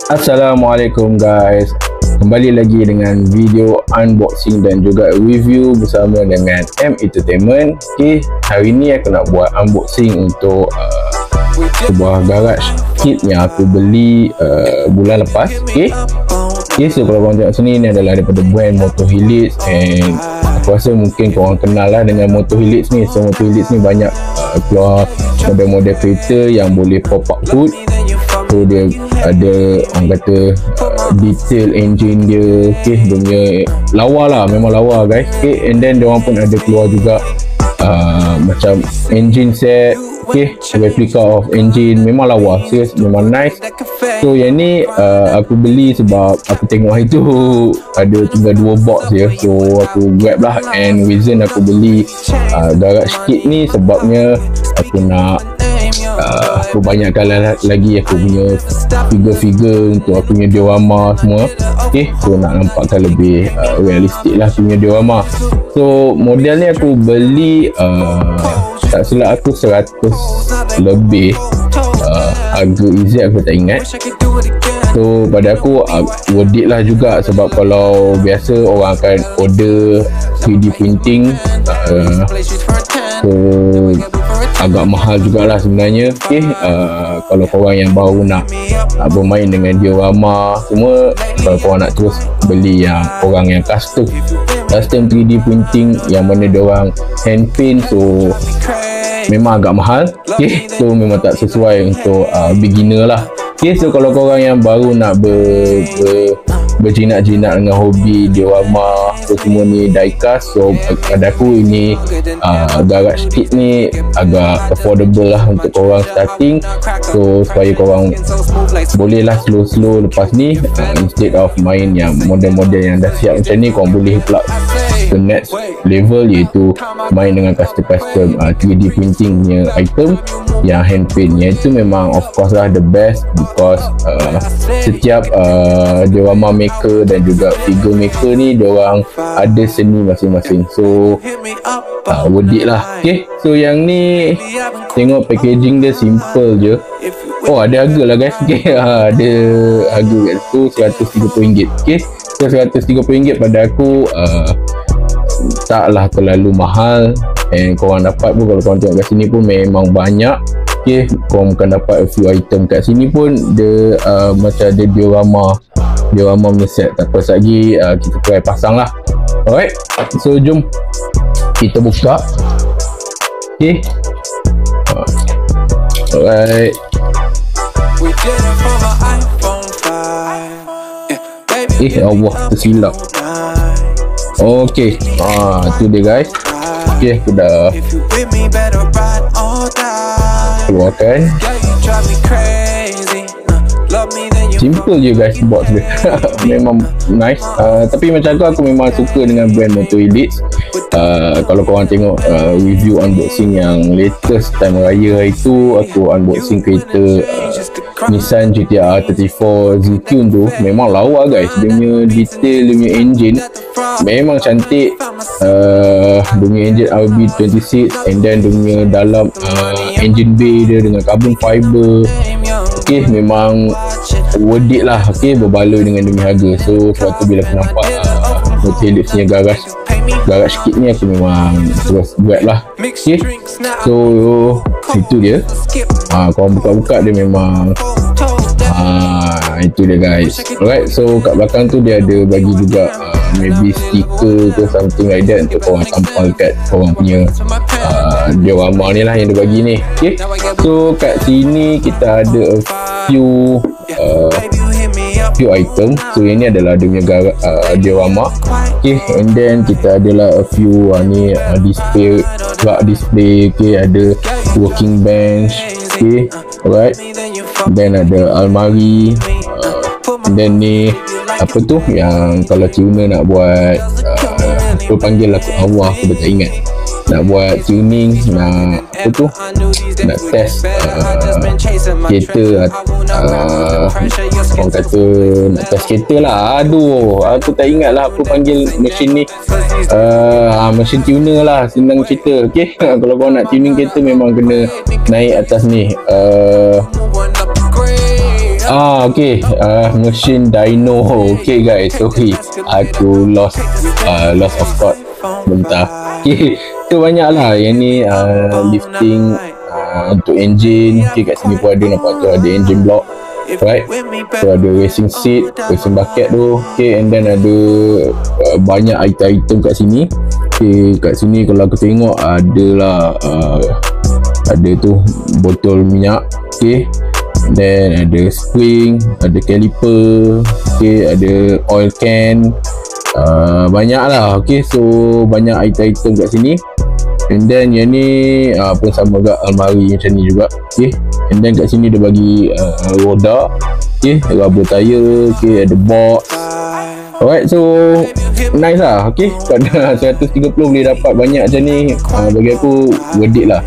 Assalamualaikum guys, kembali lagi dengan video unboxing dan juga review bersama dengan M Entertainment. Okay, hari ni aku nak buat unboxing untuk sebuah garage kit yang aku beli bulan lepas. Okay, so kalau korang tengok sini, ni adalah daripada brand Moto Helix, and aku rasa mungkin korang kenal lah dengan Moto Helix ni. So Moto Helix ni banyak keluar model-model kereta yang boleh pop up hood. So dia ada orang kata detail engine dia, okay, dia punya lawa lah, memang lawa guys. Okay, and then dia orang pun ada keluar juga macam engine set, okay, replica of engine, memang lawa, serius, memang nice. So yang ni aku beli sebab aku tengok hari tu ada tinggal 2 box je, so aku grab lah. And reason aku beli garage kit ni sebabnya aku nak aku banyakkan lagi aku punya figure-figure untuk aku punya diorama semua. Okay, so nak nampakkan lebih realistik lah aku punya diorama. So model ni aku beli tak silap aku 100 lebih, harga easy aku tak ingat. So pada aku worth it lah juga, sebab kalau biasa orang akan order 3D printing, so agak mahal jugalah sebenarnya. Okay, kalau korang yang baru nak bermain dengan diorama semua, kalau korang nak terus beli yang orang yang custom 3D printing yang mana diorang hand paint, so memang agak mahal. Okay, so memang tak sesuai untuk beginner lah. Okay, so kalau korang yang baru nak berjinak-jinak dengan hobi diorama, so semua ni diecast, so pada aku ini garage kit ni agak affordable lah untuk korang starting. So supaya korang boleh lah slow-slow lepas ni, instead of main yang model-model yang dah siap macam ni, korang boleh pula ke next level, iaitu main dengan custom 3D printing punya item yang hand paint. Yang itu memang of course lah the best, because setiap diorama maker dan juga figure maker ni diorang ada seni masing-masing, so worth it lah. Okay, so yang ni tengok packaging dia simple je. Oh, ada harga lah guys. Okay, ada harga kat situ RM130. Okay, so RM130 pada aku taklah terlalu mahal. And korang dapat pun, kalau korang tengok kat sini pun memang banyak. Okay, korang bukan dapat a few item kat sini pun, dia macam ada diorama punya set. Tak apa lagi, kita try pasang lah. Alright, so jom kita buka. Okay, alright. Allah, tersilap. Okay, tu dia guys. Okay, aku dah keluarkan. Simple je guys box dia. Memang nice. Tapi macam aku memang suka dengan brand Moto Helix. Kalau korang tengok review unboxing yang latest time raya itu, aku unboxing kereta Nissan GT-R 34 Z-Tune tu, memang lawa guys. Dia punya detail, dia punya engine memang cantik. Dia punya engine RB26, and then dia punya dalam engine bay dia dengan carbon fiber. Okay, memang worth it lah. Okay, berbaloi dengan dia punya harga. So sebab tu bila aku nampak Moto Helix punya garage kit ni, aku memang terus grab lah. Okay, so itu dia. Korang buka-buka dia memang itu dia guys. Alright, so kat belakang tu dia ada bagi juga maybe stiker ke something like that untuk korang tampal kat korang punya diorama ni lah yang dia bagi ni. Okay, so kat sini kita ada a few item. So yang ni adalah dia punya diorama. Okay, and then kita adalah a few ni display, rak display. Okay, ada working bench. Okay, alright, then ada almari. And then ni apa tu yang kalau tuner nak buat apa panggil aku awal, aku dah tak ingat, nak buat tuning, nak apa tu, nak test kereta, orang kata nak test kereta lah. Aduh, aku tak ingat lah apa panggil mesin ni. Mesin tuner lah, senang cerita. Okay, kalau korang nak tuning kereta memang kena naik atas ni, Okay, mesin dyno. Okay guys, sorry, aku lost of thought bentar. Okay, tu banyak lah yang ni, lifting untuk engine. Okay, kat sini pun ada, nampak tu ada engine block, right? Tu ada racing seat, racing bucket tu. Okay, and then ada banyak item-item kat sini. Okay, kat sini kalau aku tengok ada lah, ada tu botol minyak. Okay, then ada spring, ada caliper. Okay, ada oil can, banyak lah. Okay, so banyak item-item kat sini. And then yang ni pun sama juga, almari macam ni juga. Okay, and then kat sini dia bagi roda. Okay, rubber tire. Okay, ada box. Alright, so nice lah. Okay, pada 130 boleh dapat banyak macam ni, bagi aku worth it lah.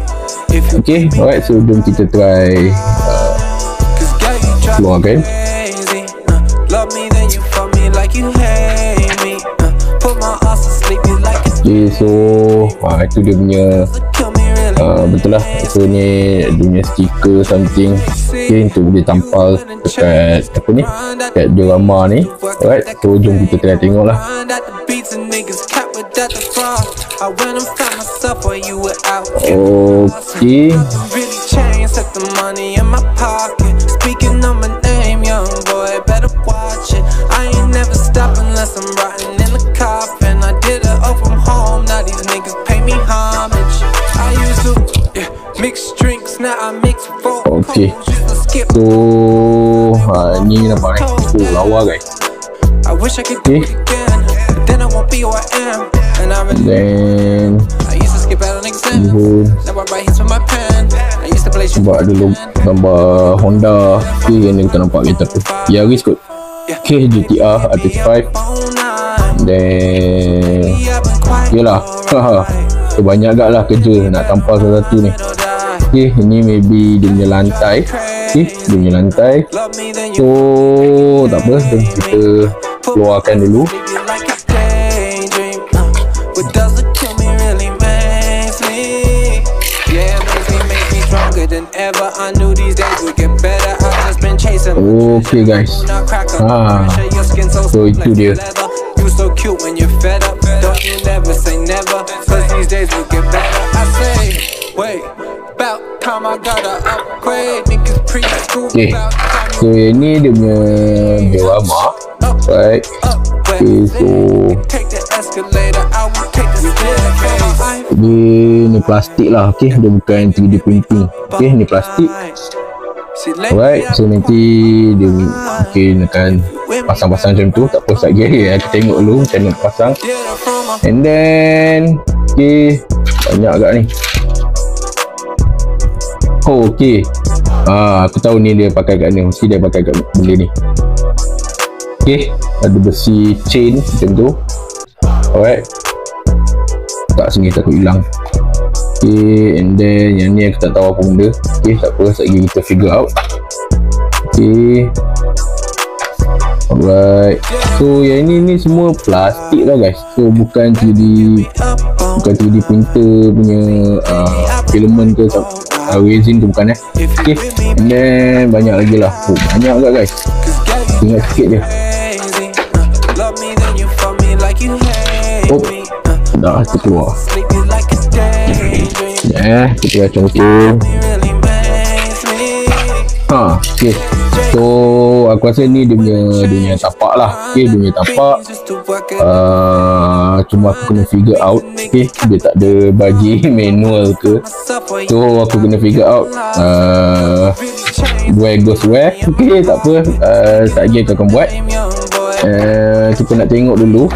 Okay, alright, so jom kita try keluarkan. Okay, so itu dia punya, betul lah, so ni dia punya stiker something. Okay, untuk boleh tampal dekat apa ni, dekat diorama ni. Alright, so jom kita try tengok lah. Okay, okay, so ni nampak ni, lawa guys. Okay, then sebab ada gambar Honda. Okay, yang ni kita nampak kereta tu Yaris kot. Okay, GTR RT5. Then yelah, so banyak agak lah kerja nak tampal satu ni. Okay, ini maybe dia punya lantai. Okay, dia punya lantai. So tak apa, kita keluarkan dulu. Okay guys, so itu dia. Okay, so ini dia punya diorama, right? Okay, so ni plastik lah. Okay, dia bukan 3D printing. Okay, ni plastik. Alright, so nanti dia mungkin akan pasang-pasang macam tu. Tak apa, tak kira, aku tengok dulu macam mana pasang. And then okay, banyak agak ni. Oh, okay, aku tahu ni dia pakai kat ni, mesti dia pakai kat benda ni. Okay, ada besi chain macam tu. Alright, tak sengih takut hilang. Okay, and then yang ni aku tak tahu apa benda. Okay, tak apa, sekejap lagi kita figure out. Okay, alright, so yang ni semua plastik lah guys. So bukan 3D printer punya filament ke resin tu, bukan Okay, and then banyak lagi lah. Oh, banyak agak guys, tinggal sikit je. Oh, dah terkeluar. Kita macam tu. Okay, so aku rasa ni dia punya tapak lah. Okay, dia punya tapak. Cuma aku kena figure out. Okay, dia tak ada bagi manual ke, so aku kena figure out where goes where. Okay, tak apa, tak lagi aku akan buat. Kita nak tengok dulu.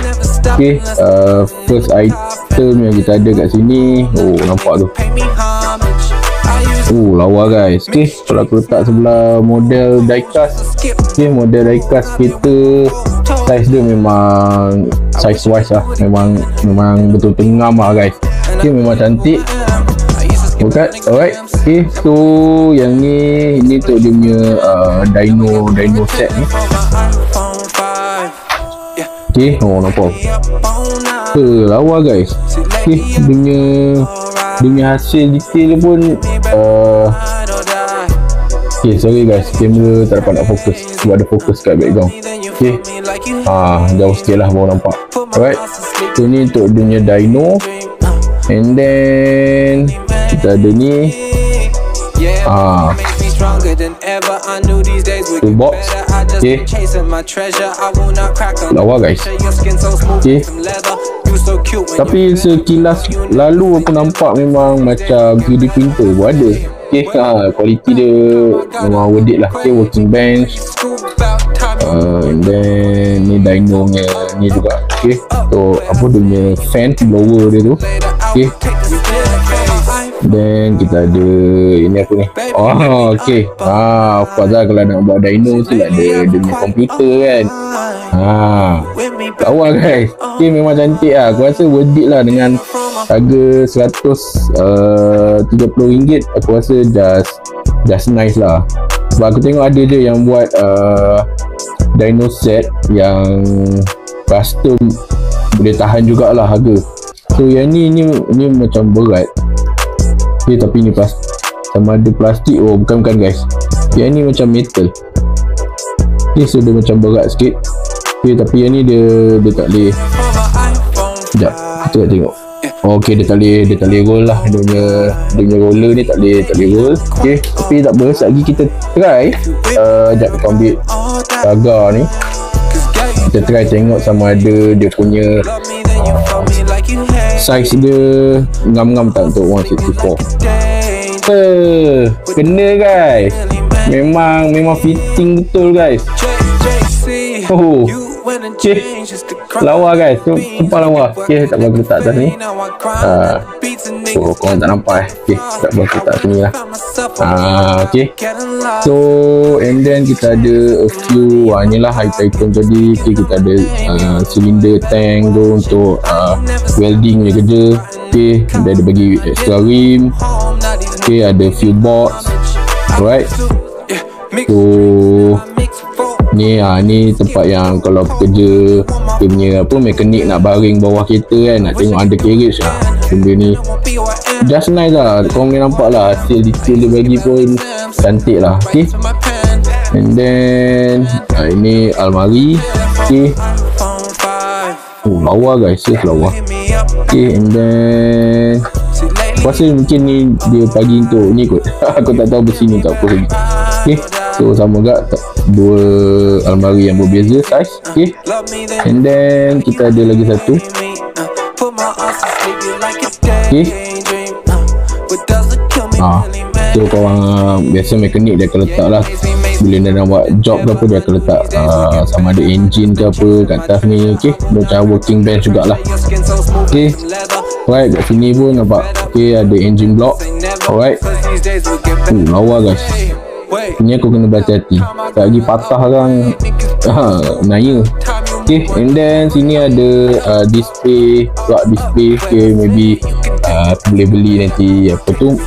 Okay, first item yang kita ada kat sini. Oh, nampak tu. Oh, lawa guys. Okay, kalau aku letak sebelah model diecast. Okay, model diecast kereta, size dia memang size wise lah, memang betul-betul ngam lah guys. Okay, memang cantik. Bukan, alright. Okay, so yang ni untuk dia punya dyno set ni. Okay, oh nampak lawa guys. Okay, dia punya hasil detail dia pun Okay, sorry guys, kamera tak dapat nak fokus sebab ada fokus kat background. Okay, jauh sikit lah baru nampak. Alright, so ni untuk dia punya dyno. And then kita ada ni toolbox. Okay, lawa guys. Okay, tapi sekilas lalu aku nampak memang macam 3D printer pun ada. Okay, kualiti dia memang worth it lah. Okay, working bench. And then ni dyno nya ni juga. Okay, so apa dia punya fan blower dia tu. Okay, then kita ada ini apa ni? Okay, of course lah, kalau nak buat dyno tu lah dia punya komputer kan. Lawa guys. Okay, memang cantik lah. Aku rasa worth it lah dengan harga RM130. Aku rasa just nice lah. Sebab aku tengok ada je yang buat dyno set yang custom, boleh tahan jugalah harga. So yang ni macam berat. Okay, tapi ni sama ada plastik. Oh, bukan guys, yang ni macam metal. Okay, so dia macam berat sikit. Okay, tapi yang ni dia tak boleh. Sekejap, kita nak tengok. Okay, dia tak boleh roll lah. Dia punya roller ni tak boleh roll. Okay, tapi tak apa, lagi kita try. Sekejap kita ambil tagar ni, kita try tengok sama ada dia punya size dia ngam-ngam tak untuk 164. Kena guys, memang fitting betul guys. Okay, lawa guys, sumpah lawa. Okay, tak boleh letak atas ni. So korang tak nampak okay, tak boleh letak sini lah. Okay, so and then kita ada a few ni lah item tadi. Okay, kita ada cylinder tank tu untuk welding punya kerja. Okay, dia ada bagi extra rim. Okay, ada few box. Alright, so ni tempat yang kalau kerja dia punya mekanik nak baring bawah kereta kan, nak tengok undercarriage benda ni just nice lah. Korang boleh nampak lah hasil detail dia bagi pun cantik lah. Okay, and then ini almari. Okay, lawa guys, lawa. Okay, and then aku rasa mungkin ni dia bagi untuk ni kot. Aku tak tahu besi ni tak apa lagi. Okay, so sama juga dua almari yang berbeza size. Okay, and then kita ada lagi satu. Okay, so korang biasa mekanik dia akan letak lah bila dia nak buat job ke apa, dia akan letak sama ada engine ke apa kat atas ni. Okay, macam working bench jugalah. Okay, alright, kat sini pun nampak. Okay, ada engine block. Alright, lawa guys. Ni aku kena berhati-hati, tak lagi patah kan naya. Okay, and then sini ada display, rock display. Okay, maybe aku boleh beli nanti apa tu,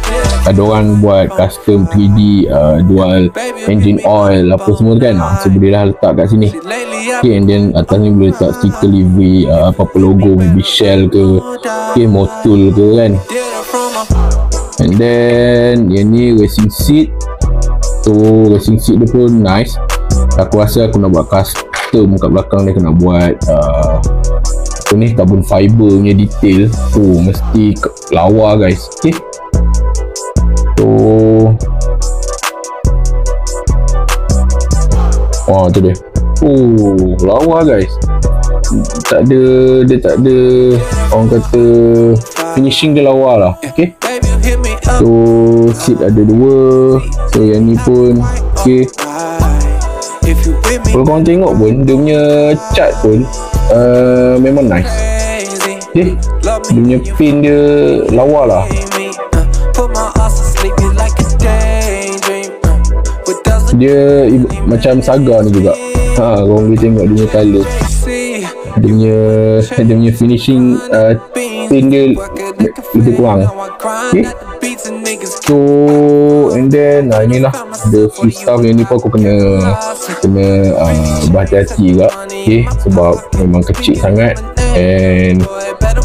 ada orang buat custom 3D dual engine oil apa semua kan, so boleh lah letak kat sini. Okay, and then atas ni boleh letak stiker livery, apa-apa logo, maybe Shell ke, okay, Motul ke kan. And then yang ni racing seat. So racing seat dia pun nice. Aku rasa aku nak buat custom kat belakang ni, aku nak buat apa ni, carbon fiber punya detail. Mesti lawa guys. Okay, so tu dia. Lawa guys. Dia tak ada orang kata finishing dia lawa lah. Okay, so seat ada dua. So yang ni pun okay. Kalau korang tengok pun dia punya cat pun memang nice. Okay, dia punya pin dia lawa lah. Dia macam Saga ni juga. Korang boleh tengok dia punya colour, dia punya finishing pin dia lebih kurang. Okay, so and then inilah the free stuff. Yang ni pun aku kena berhati-hati juga. Okay, sebab memang kecil sangat and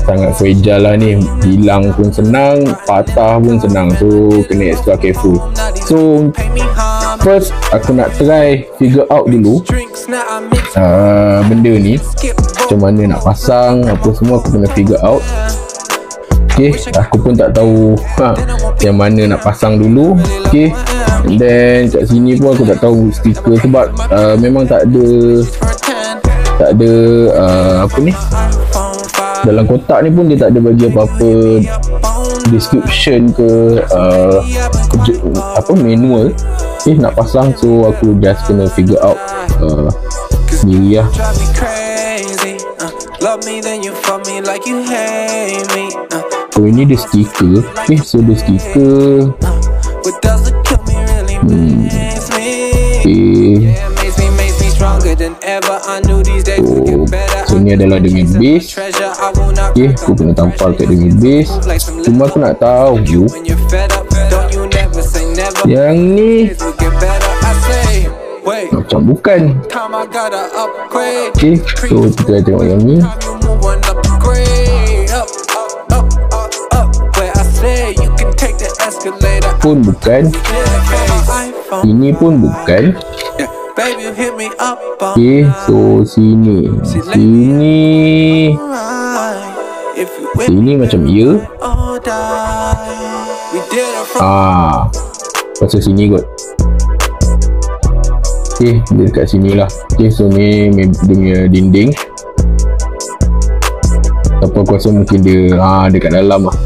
sangat fragile lah ni, hilang pun senang, patah pun senang, so kena extra careful. So first aku nak try figure out dulu benda ni macam mana nak pasang, apa semua aku kena figure out. Okay, aku pun tak tahu yang mana nak pasang dulu. Okay, and then kat sini pun aku tak tahu stiker sebab memang tak ada apa ni, dalam kotak ni pun dia tak ada bagi apa-apa description ke apa manual nak pasang. So aku just kena figure out sendiri lah. So ini dia stiker. Okay, so dia stiker. Okay. So ni adalah dengan base. Okay, aku kena tampal kat dengan base. Cuma aku nak tahu yang ni macam bukan. Okay, so kita tengok yang ni. Pun bukan. Ini pun bukan. Okay, so sini macam ya. Pasal sini kot. Okay, dia dekat sini lah. Okay, so ni dia punya dinding. Apa aku rasa mungkin dia dekat dalam lah.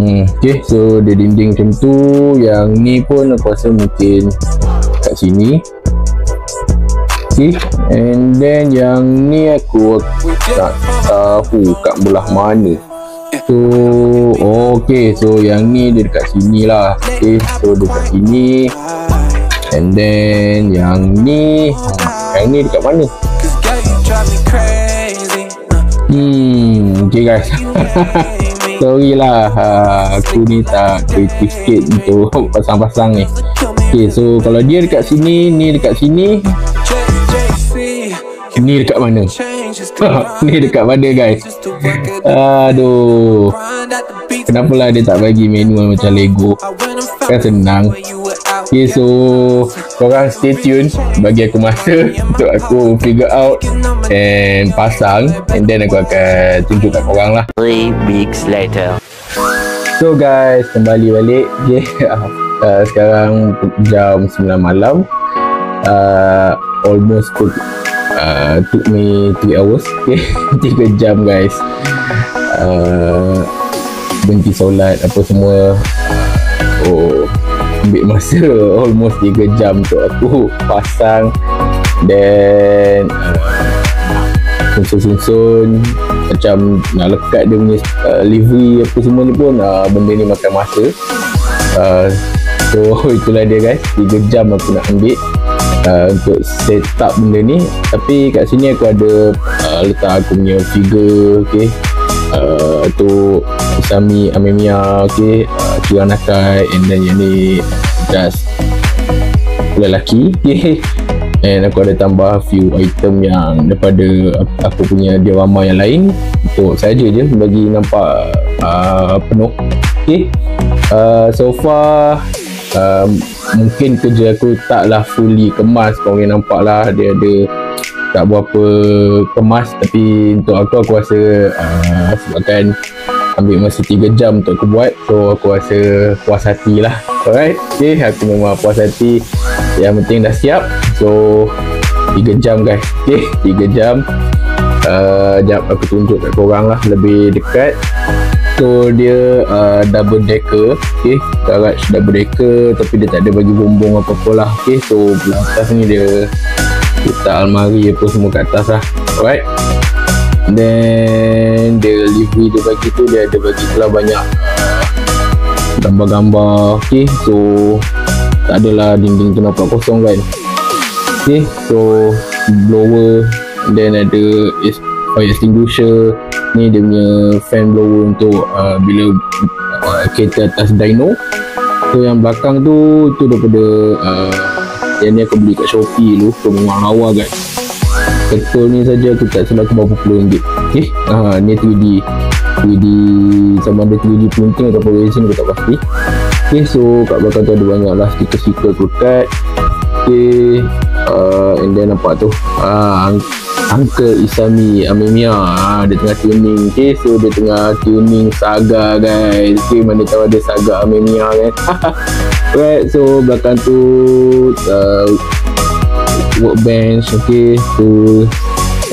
Okay, so dia dinding macam tu. Yang ni pun aku rasa mungkin kat sini. Okay, and then yang ni aku tak tahu kat belah mana. So okay, so yang ni dia dekat sini lah. Okay, so dekat sini. And then yang ni dekat mana? Okay guys. Sorry lah, aku ni tak kreatif sikit untuk pasang-pasang ni. Okay, so kalau dia dekat sini, ni dekat sini, ni dekat mana? Ni dekat mana guys? Aduh, kenapalah dia tak bagi manual macam Lego? Kan senang. Okay, so korang stay tune, bagi aku masa untuk aku figure out and pasang, and then aku akan tunjuk kat korang lah. 3 weeks later. So guys, kembali balik. Okay, sekarang jam 9 malam. Almost took me 3 hours. Okay, 3 jam guys. Berhenti solat apa semua. Ambil masa almost 3 jam untuk aku pasang. Then susun-susun macam nak lekat dia punya livery apa semua ni pun benda ni makan masa. So itulah dia guys, 3 jam aku nak ambil untuk set up benda ni. Tapi kat sini aku ada letak aku punya figure. Okay, tu Usami Amemiya. Okay, Kuranakai, and then yang ni just lelaki. Okay, and aku ada tambah few item yang daripada aku punya diorama yang lain untuk saja je bagi nampak penuh. Okay, so far mungkin kerja aku taklah fully kemas. Kau boleh nampak lah dia ada tak berapa kemas, tapi untuk aku rasa sebabkan ambil masa 3 jam untuk aku buat, so aku rasa puas hati lah. Alright, okay, aku memang puas hati. Yang penting dah siap. So 3 jam guys. Okay, 3 jam. Jap aku tunjuk kat korang lah lebih dekat. So dia double decker. Okay, garage double decker, tapi dia tak ada bagi bumbung apa-apa lah. Okay, so belah atas ni dia letak almari apa semua kat atas lah. Alright, then the livery dia bagi tu, dia ada bagi pula banyak gambar-gambar. Okay, so tak adalah dinding tu nampak kosong kan. Okay, so blower, then ada fire extinguisher. Ni dia punya fan blower untuk bila kereta atas dyno. So yang belakang tu daripada yang ni aku beli kat Shopee dulu, tu memang lawa guys. ketul ni saja aku tak salah ke berapa puluh ringgit. Ni 3D sama ada 3D printing atau resin aku tak pasti. So kat belakang tu ada banyak lah stiker-stiker kerukat. And then nampak tu Uncle Isami Amemiya, dia tengah tuning. So dia tengah tuning Saga guys. Mana tahu ada Saga Amemiya kan. Right, so belakang tu workbench, tu,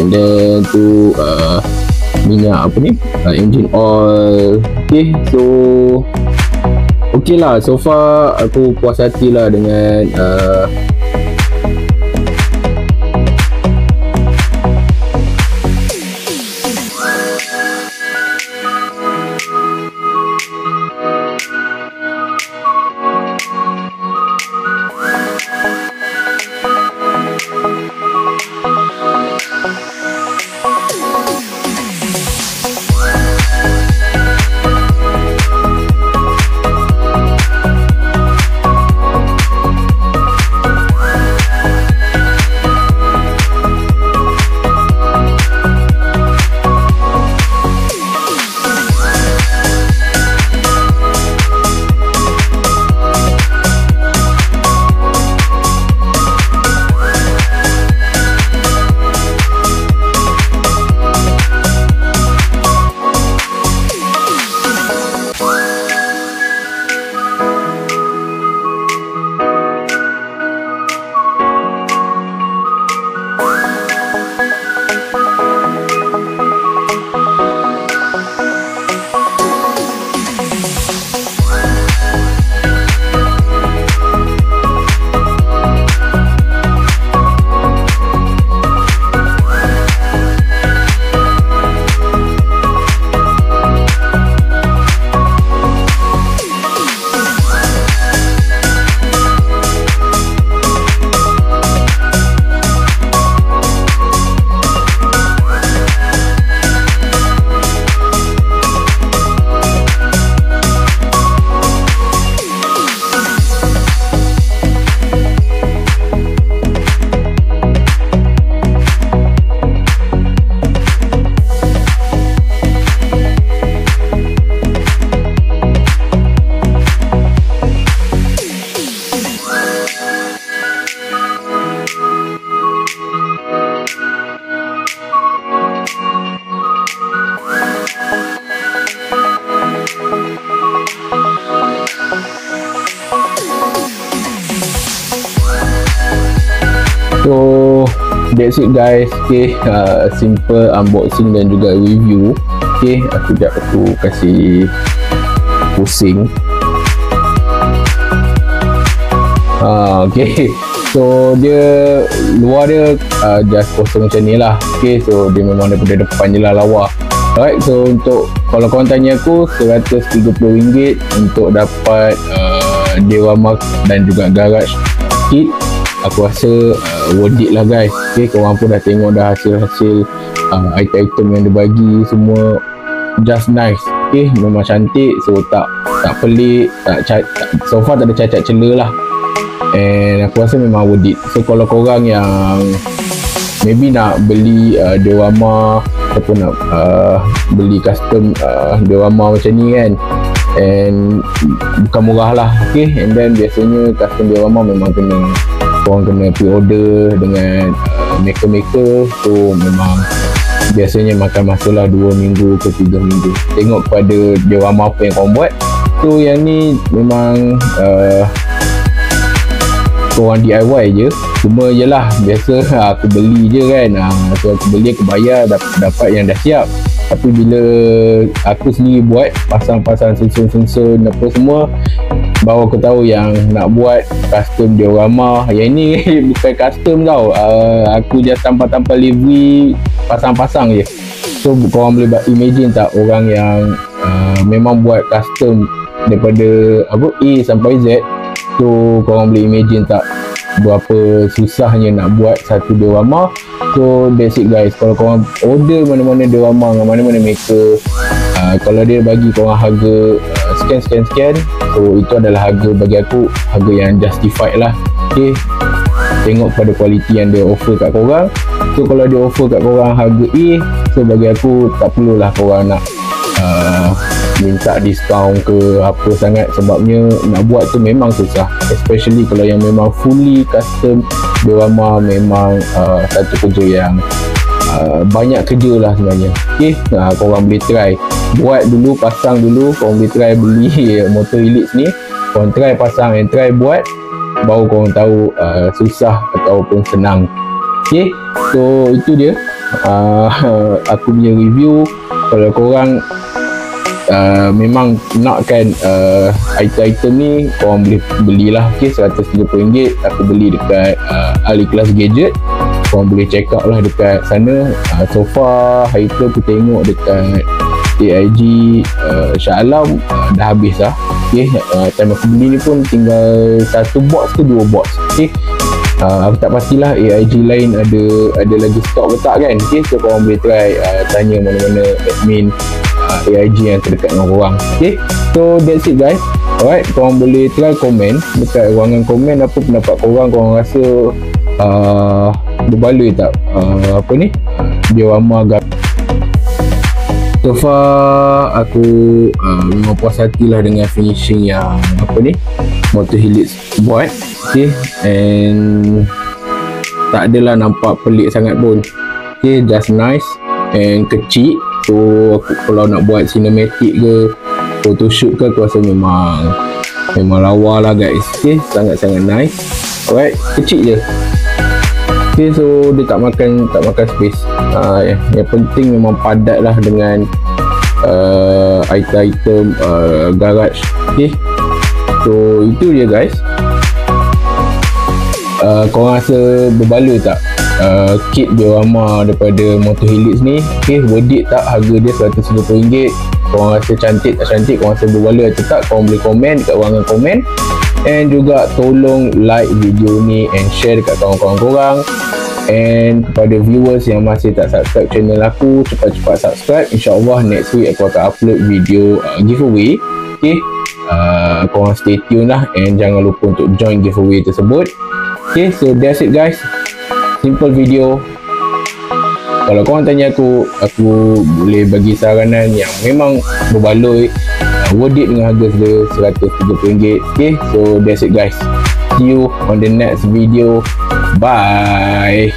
and then tu minyak apa ni, engine oil. So lah, so far aku puas hati lah dengan So that's it guys. Simple unboxing dan juga review. Sekejap aku kasih pusing. So dia luar dia just kosong macam ni lah. So dia memang daripada depan je lah lawa. Alright, so untuk kalau korang tanya aku, RM130 untuk dapat diorama dan juga garage kit, aku rasa worth it lah guys. Korang pun dah tengok dah hasil-hasil item-item yang dia bagi, semua just nice. Memang cantik, so tak pelik, so far tak ada cacat cela lah. And aku rasa memang worth it. So kalau korang yang maybe nak beli diorama ataupun nak beli custom diorama macam ni kan, and bukan murah lah. And then biasanya custom diorama memang korang kena pre-order dengan maker-maker. So memang biasanya makan masa lah 2 minggu ke 3 minggu, tengok kepada diorama apa yang korang buat. So yang ni memang korang DIY je. Cuma yelah, biasa aku beli je kan. So aku beli, aku bayar, dapat yang dah siap. Tapi bila aku sendiri buat, pasang-pasang susun-susun apa semua, baru aku tahu yang nak buat custom diorama. Yang ini bukan custom tau, aku just tampal-tampal livery, pasang-pasang je. So korang boleh imagine tak, orang yang memang buat custom daripada A sampai Z. So korang boleh imagine tak berapa susahnya nak buat satu diorama. So that's it guys. Kalau korang order mana-mana diorama dengan mana-mana maker, kalau dia bagi korang harga sekian, so itu adalah harga bagi aku, harga yang justified lah. tengok pada kualiti yang dia offer kat korang. So kalau dia offer kat korang harga A, so bagi aku tak perlulah korang nak minta diskaun ke apa sangat, sebabnya nak buat tu memang susah, especially kalau yang memang fully custom diorama. Memang satu kerja yang banyak kerja lah sebenarnya. Okay, korang boleh try buat dulu, pasang dulu, korang boleh try beli motor Helix ni, korang try pasang and try buat, baru korang tahu susah ataupun senang. Okay, so itu dia aku punya review. Kalau korang memang nakkan item-item ni, korang boleh belilah. Okay, RM130 aku beli dekat Al-Ikhlas Gadget. Korang boleh check out lah dekat sana. So far hari tu aku tengok dekat AIG Shah Alam dah habis lah. Okay, time aku beli ni pun tinggal 1 box ke 2 box. Okay, aku tak pastilah AIG lain ada lagi stok ke tak kan. Okay, so korang boleh try tanya mana-mana admin AIG yang terdekat dengan korang. Okay, so that's it guys. Alright, korang boleh try komen dekat ruangan komen apa pendapat korang. Korang rasa berbaloi tak apa ni diorama so far. Aku memang puas hati lah dengan finishing yang apa ni motor Helix buat. Okay, and tak adalah nampak pelik sangat pun. Okay, just nice and kecil. So aku kalau nak buat cinematic ke photoshoot ke, aku rasa memang lawa lah guys. Okay, sangat-sangat nice. Alright, kecil je. Okay, so dia tak makan space. Yang penting memang padat lah dengan item-item garage. Okay, so itu dia guys. Korang rasa berbaloi tak kit diorama daripada motor Helix ni? Okay, worth it tak harga dia RM130? Korang rasa cantik tak cantik? Korang rasa berbaloi atau tak? Korang boleh komen dekat ruangan komen. And juga tolong like video ni and share dekat kawan-kawan korang. And kepada viewers yang masih tak subscribe channel aku, cepat-cepat subscribe. InsyaAllah next week aku akan upload video giveaway. Okay, korang stay tune lah, and jangan lupa untuk join giveaway tersebut. Okay, so that's it guys, simple video. Kalau korang tanya aku boleh bagi saranan yang memang berbaloi, worth it dengan harga RM130. Okay, so that's it guys, see you on the next video. Bye.